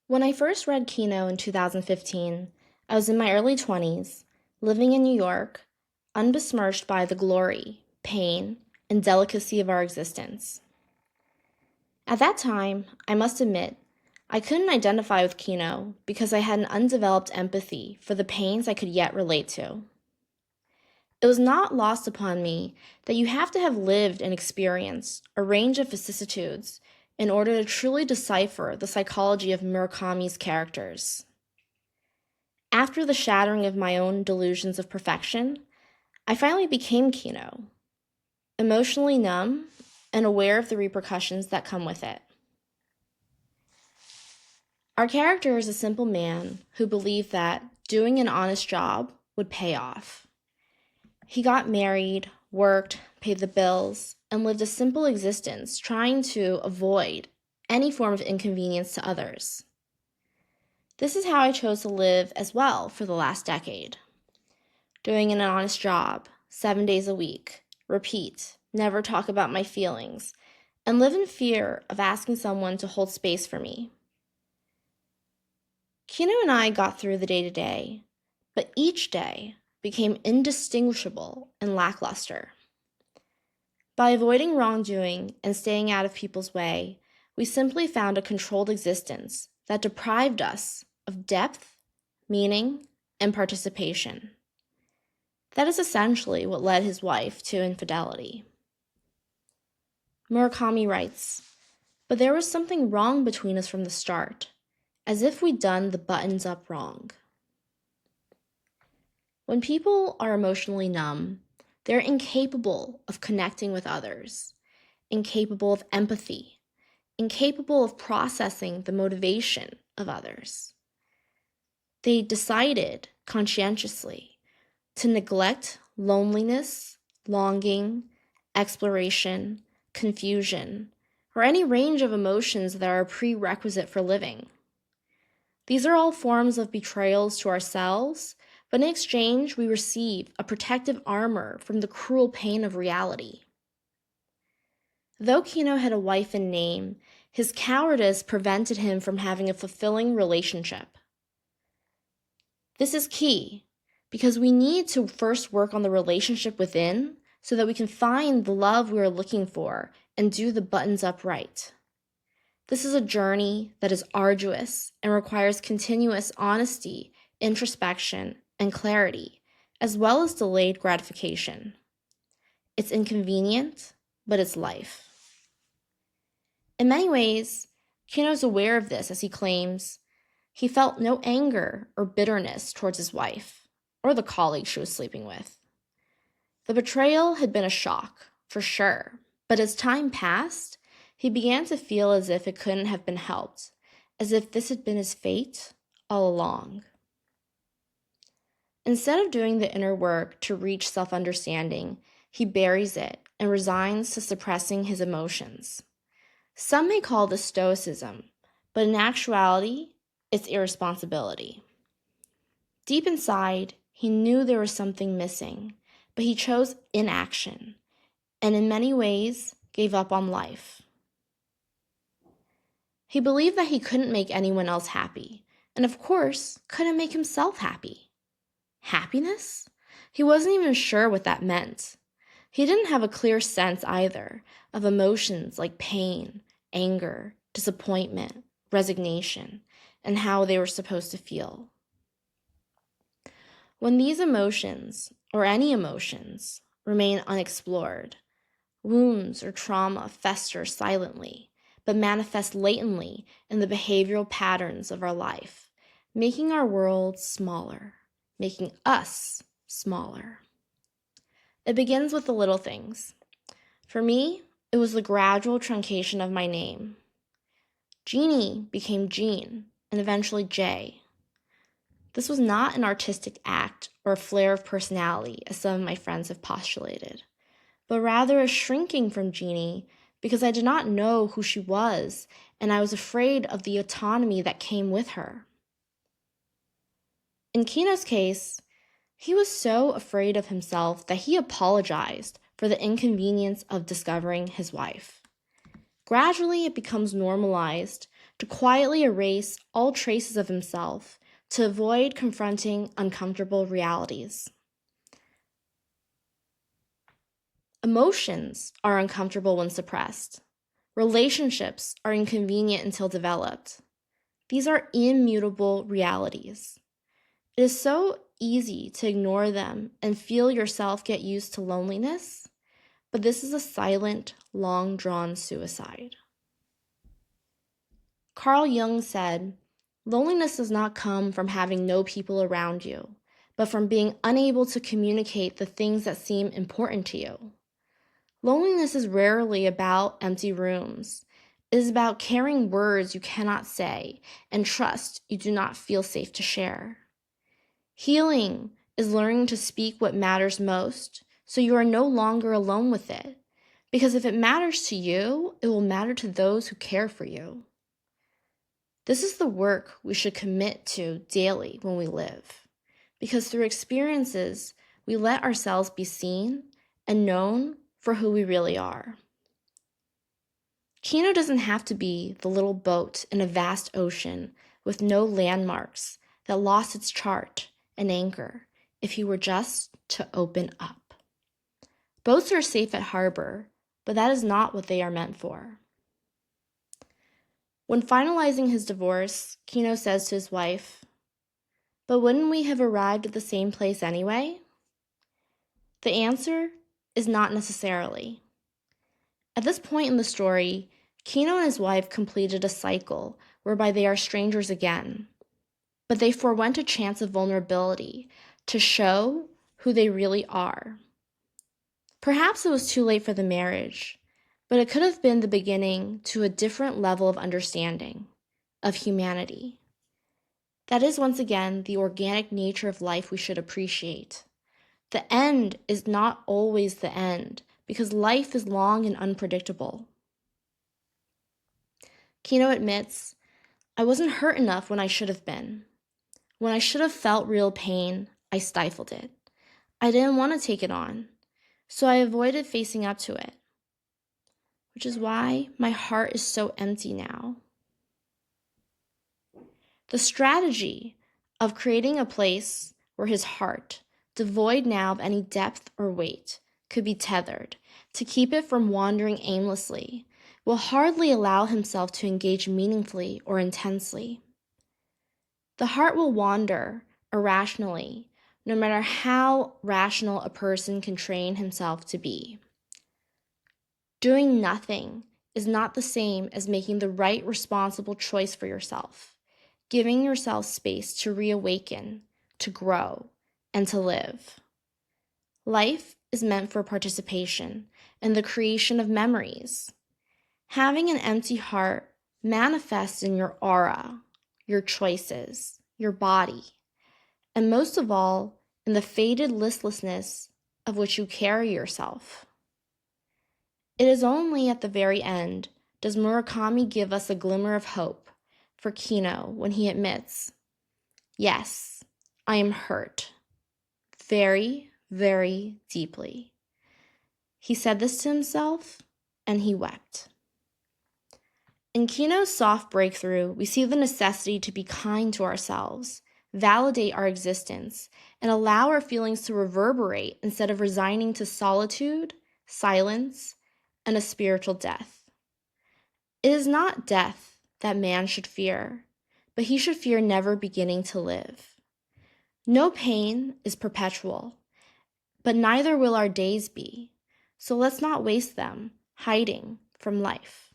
When I first read Kino in 2015, I was in my early 20s, living in New York, unbesmirched by the glory, pain, and delicacy of our existence. At that time, I must admit, I couldn't identify with Kino because I had an undeveloped empathy for the pains I could yet relate to. It was not lost upon me that you have to have lived and experienced a range of vicissitudes in order to truly decipher the psychology of Murakami's characters. After the shattering of my own delusions of perfection, I finally became Kino, emotionally numb and aware of the repercussions that come with it. Our character is a simple man who believed that doing an honest job would pay off. He got married, worked, paid the bills, and lived a simple existence trying to avoid any form of inconvenience to others. This is how I chose to live as well for the last decade. Doing an honest job, 7 days a week, repeat, never talk about my feelings, and live in fear of asking someone to hold space for me. Kino and I got through the day-to-day, but each day became indistinguishable and lackluster. By avoiding wrongdoing and staying out of people's way, we simply found a controlled existence that deprived us of depth, meaning, and participation. That is essentially what led his wife to infidelity. Murakami writes, "But there was something wrong between us from the start, as if we'd done the buttons up wrong." When people are emotionally numb, they're incapable of connecting with others, incapable of empathy, incapable of processing the motivation of others. They decided conscientiously to neglect loneliness, longing, exploration, confusion, or any range of emotions that are a prerequisite for living. These are all forms of betrayals to ourselves, but in exchange, we receive a protective armor from the cruel pain of reality. Though Kino had a wife in name, his cowardice prevented him from having a fulfilling relationship. This is key, because we need to first work on the relationship within so that we can find the love we are looking for and do the buttons up right. This is a journey that is arduous and requires continuous honesty, introspection, and clarity, as well as delayed gratification. It's inconvenient, but it's life. In many ways, Kino's aware of this as he claims he felt no anger or bitterness towards his wife or the colleague she was sleeping with. The betrayal had been a shock, for sure, but as time passed, he began to feel as if it couldn't have been helped, as if this had been his fate all along. Instead of doing the inner work to reach self-understanding, he buries it and resigns to suppressing his emotions. Some may call this stoicism, but in actuality, it's irresponsibility. Deep inside, he knew there was something missing, but he chose inaction, and in many ways, gave up on life. He believed that he couldn't make anyone else happy, and of course, couldn't make himself happy. Happiness? He wasn't even sure what that meant. He didn't have a clear sense either of emotions like pain, anger, disappointment, resignation, and how they were supposed to feel. When these emotions, or any emotions, remain unexplored, wounds or trauma fester silently, but manifest latently in the behavioral patterns of our life, making our world smaller, making us smaller. It begins with the little things. For me, it was the gradual truncation of my name. Jeannie became Jean, and eventually Jay. This was not an artistic act or a flare of personality, as some of my friends have postulated, but rather a shrinking from Jeannie because I did not know who she was, and I was afraid of the autonomy that came with her. In Kino's case, he was so afraid of himself that he apologized for the inconvenience of discovering his wife. Gradually, it becomes normalized to quietly erase all traces of himself to avoid confronting uncomfortable realities. Emotions are uncomfortable when suppressed. Relationships are inconvenient until developed. These are immutable realities. It is so easy to ignore them and feel yourself get used to loneliness, but this is a silent, long-drawn suicide. Carl Jung said, "Loneliness does not come from having no people around you, but from being unable to communicate the things that seem important to you." Loneliness is rarely about empty rooms. It is about carrying words you cannot say and trust you do not feel safe to share. Healing is learning to speak what matters most so you are no longer alone with it. Because if it matters to you, it will matter to those who care for you. This is the work we should commit to daily when we live. Because through experiences, we let ourselves be seen and known for who we really are. Kino doesn't have to be the little boat in a vast ocean with no landmarks that lost its chart and anchor if he were just to open up. Boats are safe at harbor, but that is not what they are meant for. When finalizing his divorce, Kino says to his wife, "But wouldn't we have arrived at the same place anyway?" The answer is not necessarily. At this point in the story, Kino and his wife completed a cycle whereby they are strangers again, but they forewent a chance of vulnerability to show who they really are. Perhaps it was too late for the marriage, but it could have been the beginning to a different level of understanding, of humanity. That is once again the organic nature of life we should appreciate. The end is not always the end, because life is long and unpredictable. Kino admits, "I wasn't hurt enough when I should have been. When I should have felt real pain, I stifled it. I didn't want to take it on, so I avoided facing up to it. Which is why my heart is so empty now." The strategy of creating a place where his heart, devoid now of any depth or weight, could be tethered to keep it from wandering aimlessly, will hardly allow himself to engage meaningfully or intensely. The heart will wander irrationally, no matter how rational a person can train himself to be. Doing nothing is not the same as making the right responsible choice for yourself, giving yourself space to reawaken, to grow, and to live. Life is meant for participation and the creation of memories. Having an empty heart manifests in your aura, your choices, your body, and most of all, in the faded listlessness of which you carry yourself. It is only at the very end does Murakami give us a glimmer of hope for Kino when he admits, "Yes, I am hurt. Very, very deeply." He said this to himself, and he wept. In Kino's soft breakthrough, we see the necessity to be kind to ourselves, validate our existence, and allow our feelings to reverberate instead of resigning to solitude, silence, and a spiritual death. It is not death that man should fear, but he should fear never beginning to live. No pain is perpetual, but neither will our days be, so let's not waste them hiding from life.